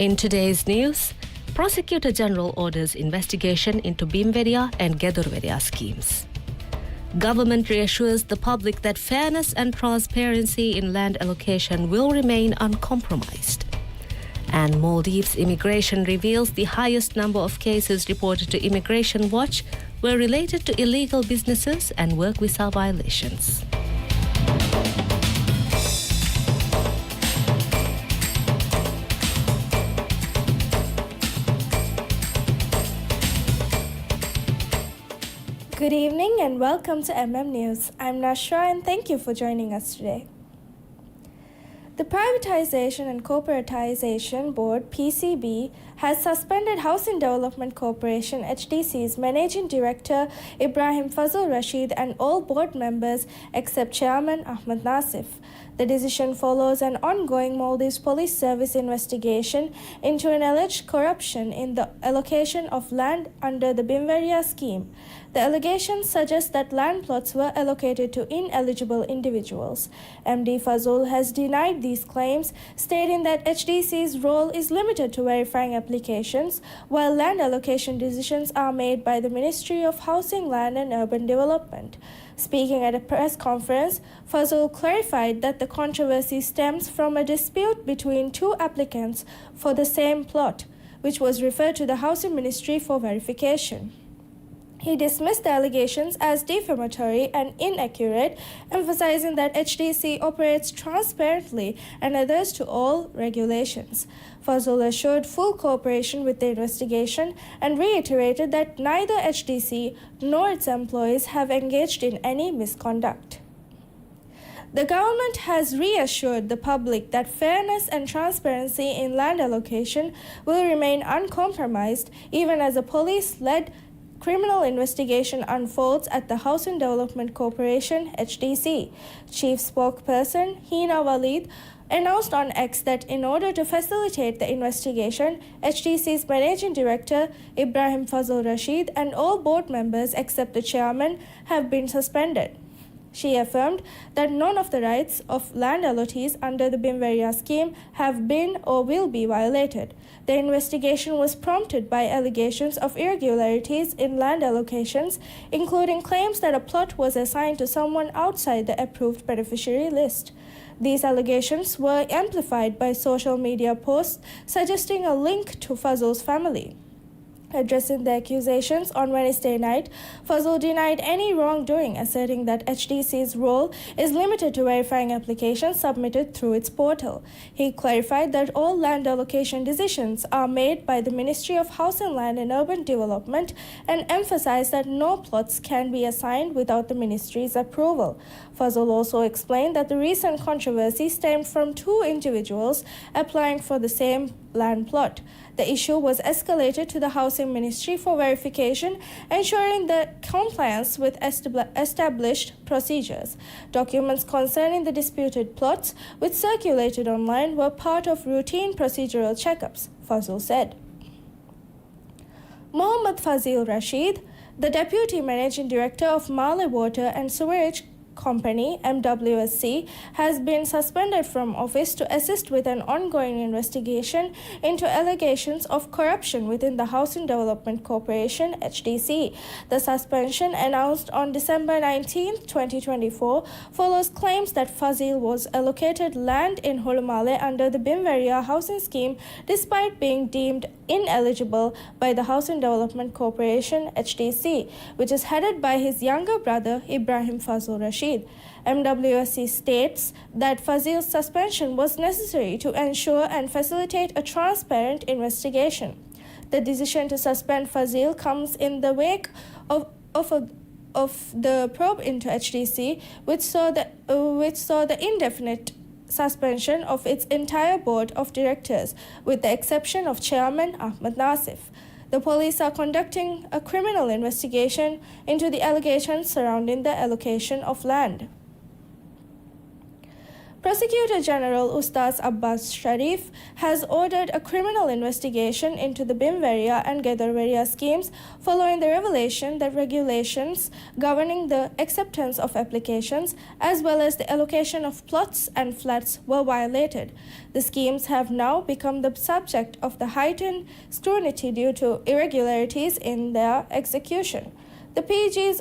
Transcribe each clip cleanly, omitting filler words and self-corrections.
In today's news, Prosecutor General orders investigation into Bimveria and Gedurveria schemes. Government reassures the public that fairness and transparency in land allocation will remain uncompromised. And Maldives immigration reveals the highest number of cases reported to Immigration Watch were related to illegal businesses and work visa violations. Good evening and welcome to News. I'm Nashra and thank you for joining us today. The Privatization and Corporatization Board, PCB, has suspended Housing Development Corporation HDC's Managing Director Ibrahim Fazul Rashid and all board members except Chairman Ahmed Nasif. The decision follows an ongoing Maldives Police Service investigation into an alleged corruption in the allocation of land under the Bimveria scheme. The allegations suggest that land plots were allocated to ineligible individuals. MD Fazul has denied these claims, stating that HDC's role is limited to verifying applications, while land allocation decisions are made by the Ministry of Housing, Land and Urban Development. Speaking at a press conference, Fazul clarified that the controversy stems from a dispute between two applicants for the same plot, which was referred to the Housing Ministry for verification. He dismissed the allegations as defamatory and inaccurate, emphasizing that HDC operates transparently and adheres to all regulations. Fazul assured full cooperation with the investigation and reiterated that neither HDC nor its employees have engaged in any misconduct. The government has reassured the public that fairness and transparency in land allocation will remain uncompromised even as a police-led criminal investigation unfolds at the Housing Development Corporation, HDC. Chief spokesperson Hina Walid announced on X that in order to facilitate the investigation, HDC's Managing Director Ibrahim Fazul Rashid and all board members except the chairman have been suspended. She affirmed that none of the rights of land allottees under the Bimveria scheme have been or will be violated. The investigation was prompted by allegations of irregularities in land allocations, including claims that a plot was assigned to someone outside the approved beneficiary list. These allegations were amplified by social media posts suggesting a link to Fazul's family. Addressing the accusations on Wednesday night, Fazul denied any wrongdoing, asserting that HDC's role is limited to verifying applications submitted through its portal. He clarified that all land allocation decisions are made by the Ministry of Housing, Land and Urban Development and emphasized that no plots can be assigned without the ministry's approval. Fazul also explained that the recent controversy stemmed from two individuals applying for the same land plot. The issue was escalated to the Housing Ministry for verification, ensuring the compliance with established procedures. Documents concerning the disputed plots, which circulated online, were part of routine procedural checkups, Fazul said. Mohammad Fazil Rashid, the Deputy Managing Director of Malé Water and Sewerage Company, MWSC, has been suspended from office to assist with an ongoing investigation into allegations of corruption within the Housing Development Corporation, HDC. The suspension, announced on December 19, 2024, follows claims that Fazil was allocated land in Holumale under the Bimveria housing scheme despite being deemed ineligible by the Housing Development Corporation, HDC, which is headed by his younger brother, Ibrahim Fazul Rashid. MWSC states that Fazil's suspension was necessary to ensure and facilitate a transparent investigation. The decision to suspend Fazil comes in the wake of the probe into HDC, which saw the indefinite suspension of its entire board of directors, with the exception of Chairman Ahmed Nasif. The police are conducting a criminal investigation into the allegations surrounding the allocation of land. Prosecutor General Ustaz Abbas Sharif has ordered a criminal investigation into the Bimveria and Gedorveria schemes following the revelation that regulations governing the acceptance of applications as well as the allocation of plots and flats were violated. The schemes have now become the subject of the heightened scrutiny due to irregularities in their execution. The PG's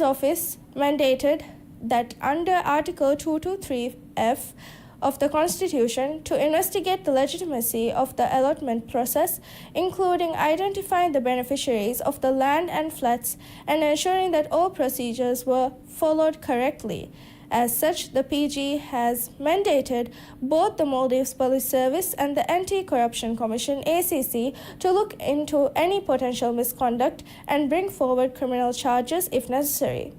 office mandated that under Article 223F of the Constitution to investigate the legitimacy of the allotment process, including identifying the beneficiaries of the land and flats and ensuring that all procedures were followed correctly. As such, the PG has mandated both the Maldives Police Service and the Anti-Corruption Commission ACC to look into any potential misconduct and bring forward criminal charges if necessary.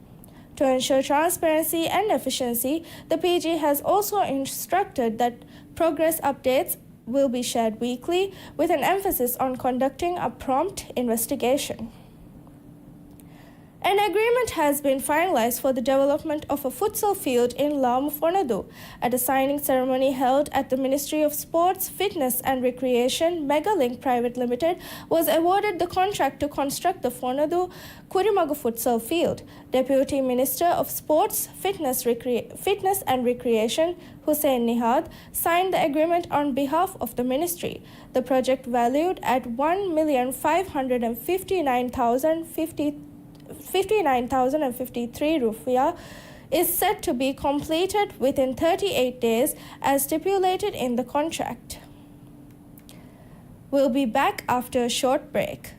To ensure transparency and efficiency, the PG has also instructed that progress updates will be shared weekly with an emphasis on conducting a prompt investigation. An agreement has been finalized for the development of a futsal field in Lamu Fonadu. At a signing ceremony held at the Ministry of Sports, Fitness and Recreation, Megalink Private Limited was awarded the contract to construct the Fonadu Kurimagu futsal field. Deputy Minister of Sports, Fitness and Recreation, Hussein Nihad, signed the agreement on behalf of the ministry. The project, valued at 1,559,053 rupiah, is set to be completed within 38 days as stipulated in the contract. We'll be back after a short break.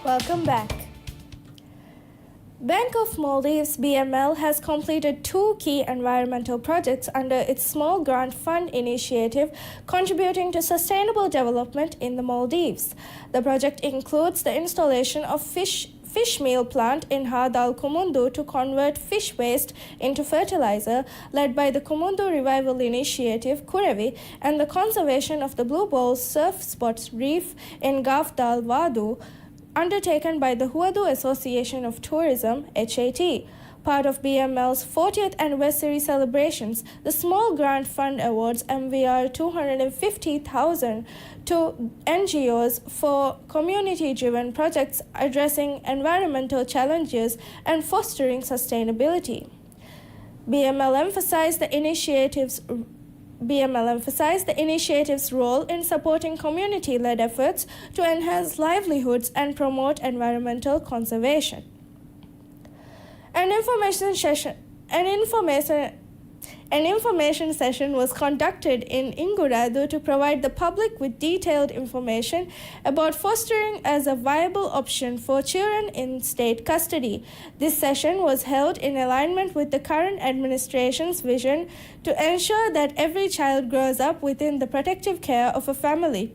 Welcome back. Bank of Maldives BML has completed 2 key environmental projects under its Small Grant Fund initiative, contributing to sustainable development in the Maldives. The project includes the installation of fish meal plant in Hadal Kumundu to convert fish waste into fertilizer, led by the Kumundu Revival Initiative Kurevi, and the conservation of the Blue Ball Surf Spots Reef in Gafdal Wadu, undertaken by the Huadu Association of Tourism, HAT. Part of BML's 40th anniversary celebrations, the Small Grant Fund awards MVR 250,000 to NGOs for community-driven projects addressing environmental challenges and fostering sustainability. BML emphasized the initiative's role in supporting community-led efforts to enhance livelihoods and promote environmental conservation. An information An information session was conducted in Inguradu to provide the public with detailed information about fostering as a viable option for children in state custody. This session was held in alignment with the current administration's vision to ensure that every child grows up within the protective care of a family.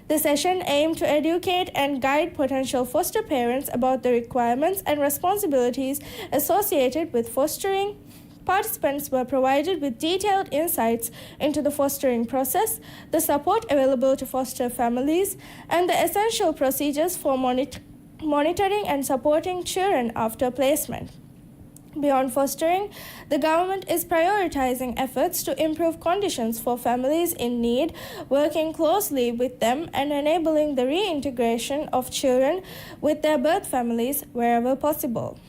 The session aimed to educate and guide potential foster parents about the requirements and responsibilities associated with fostering. Participants were provided with detailed insights into the fostering process, the support available to foster families, and the essential procedures for monitoring and supporting children after placement. Beyond fostering, the government is prioritizing efforts to improve conditions for families in need, working closely with them and enabling the reintegration of children with their birth families wherever possible.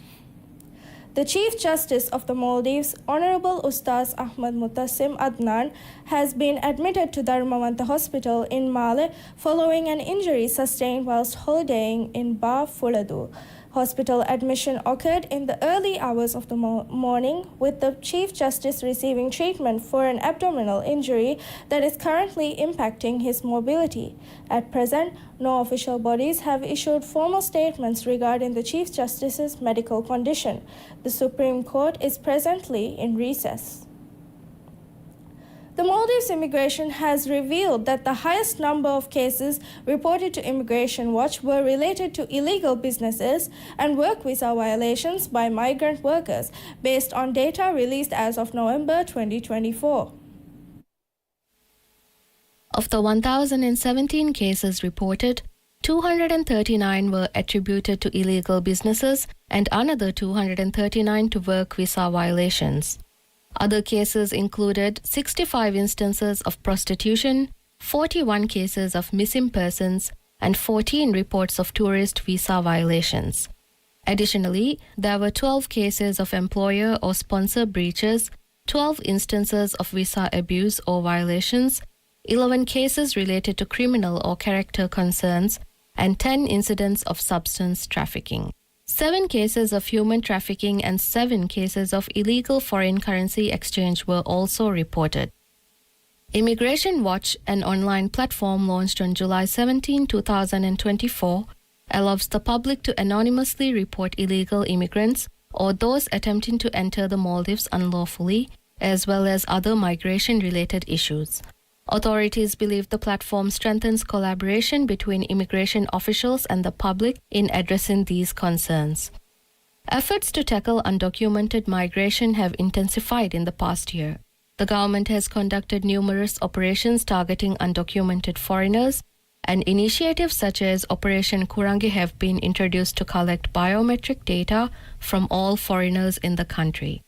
The Chief Justice of the Maldives, Honorable Ustaz Ahmad Mutassim Adnan, has been admitted to Dharmavanta Hospital in Male following an injury sustained whilst holidaying in Ba Fuladu. Hospital admission occurred in the early hours of the morning, with the Chief Justice receiving treatment for an abdominal injury that is currently impacting his mobility. At present, no official bodies have issued formal statements regarding the Chief Justice's medical condition. The Supreme Court is presently in recess. The Maldives Immigration has revealed that the highest number of cases reported to Immigration Watch were related to illegal businesses and work visa violations by migrant workers, based on data released as of November 2024. Of the 1,017 cases reported, 239 were attributed to illegal businesses and another 239 to work visa violations. Other cases included 65 instances of prostitution, 41 cases of missing persons, and 14 reports of tourist visa violations. Additionally, there were 12 cases of employer or sponsor breaches, 12 instances of visa abuse or violations, 11 cases related to criminal or character concerns, and 10 incidents of substance trafficking. 7 cases of human trafficking and 7 cases of illegal foreign currency exchange were also reported. Immigration Watch, an online platform launched on July 17, 2024, allows the public to anonymously report illegal immigrants or those attempting to enter the Maldives unlawfully, as well as other migration-related issues. Authorities believe the platform strengthens collaboration between immigration officials and the public in addressing these concerns. Efforts to tackle undocumented migration have intensified in the past year. The government has conducted numerous operations targeting undocumented foreigners, and initiatives such as Operation Kurangi have been introduced to collect biometric data from all foreigners in the country.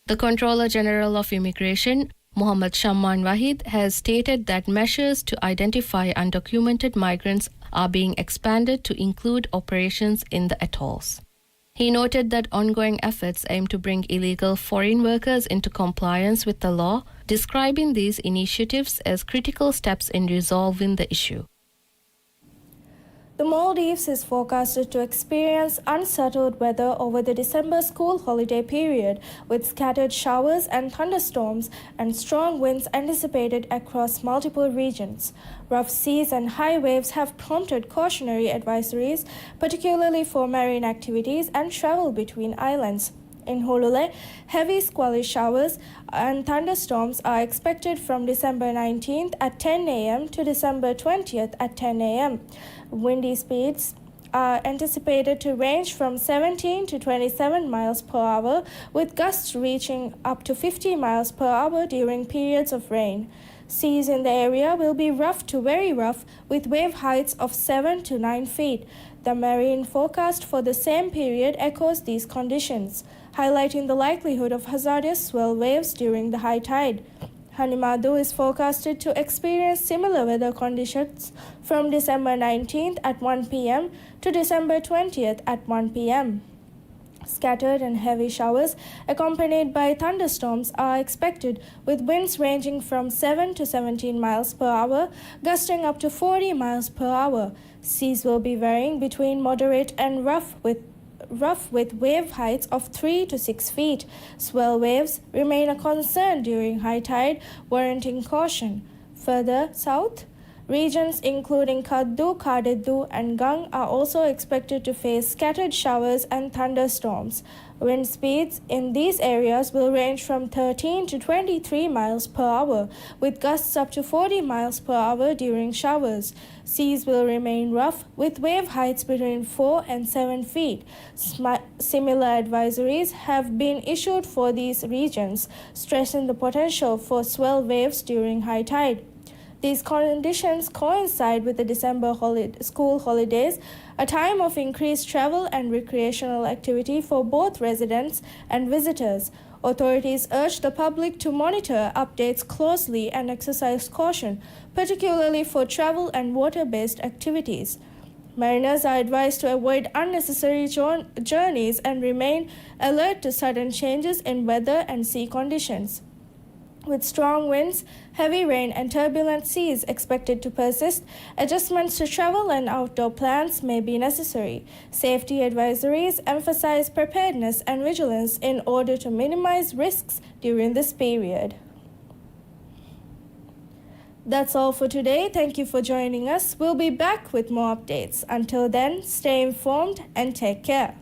The Controller General of Immigration, Muhammad Shamman Wahid, has stated that measures to identify undocumented migrants are being expanded to include operations in the atolls. He noted that ongoing efforts aim to bring illegal foreign workers into compliance with the law, describing these initiatives as critical steps in resolving the issue. The Maldives is forecasted to experience unsettled weather over the December school holiday period, with scattered showers and thunderstorms and strong winds anticipated across multiple regions. Rough seas and high waves have prompted cautionary advisories, particularly for marine activities and travel between islands. In Hulule, heavy squally showers and thunderstorms are expected from December 19th at 10 a.m. to December 20th at 10 a.m. Windy speeds are anticipated to range from 17 to 27 miles per hour, with gusts reaching up to 50 miles per hour during periods of rain. Seas in the area will be rough to very rough, with wave heights of 7 to 9 feet. The marine forecast for the same period echoes these conditions, highlighting the likelihood of hazardous swell waves during the high tide. Hanimadu is forecasted to experience similar weather conditions from December 19th at 1 p.m. to December 20th at 1 p.m. Scattered and heavy showers accompanied by thunderstorms are expected, with winds ranging from 7 to 17 miles per hour, gusting up to 40 miles per hour. Seas will be varying between moderate and rough, with rough with wave heights of 3 to 6 feet. Swell waves remain a concern during high tide, warranting caution. Further south, regions including Kaddu, Kadeddu, and Gang are also expected to face scattered showers and thunderstorms. Wind speeds in these areas will range from 13 to 23 miles per hour, with gusts up to 40 miles per hour during showers. Seas will remain rough, with wave heights between 4 and 7 feet. Similar advisories have been issued for these regions, stressing the potential for swell waves during high tide. These conditions coincide with the December school holidays, a time of increased travel and recreational activity for both residents and visitors. Authorities urge the public to monitor updates closely and exercise caution, particularly for travel and water-based activities. Mariners are advised to avoid unnecessary journeys and remain alert to sudden changes in weather and sea conditions. With strong winds, heavy rain, and turbulent seas expected to persist, adjustments to travel and outdoor plans may be necessary. Safety advisories emphasize preparedness and vigilance in order to minimize risks during this period. That's all for today. Thank you for joining us. We'll be back with more updates. Until then, stay informed and take care.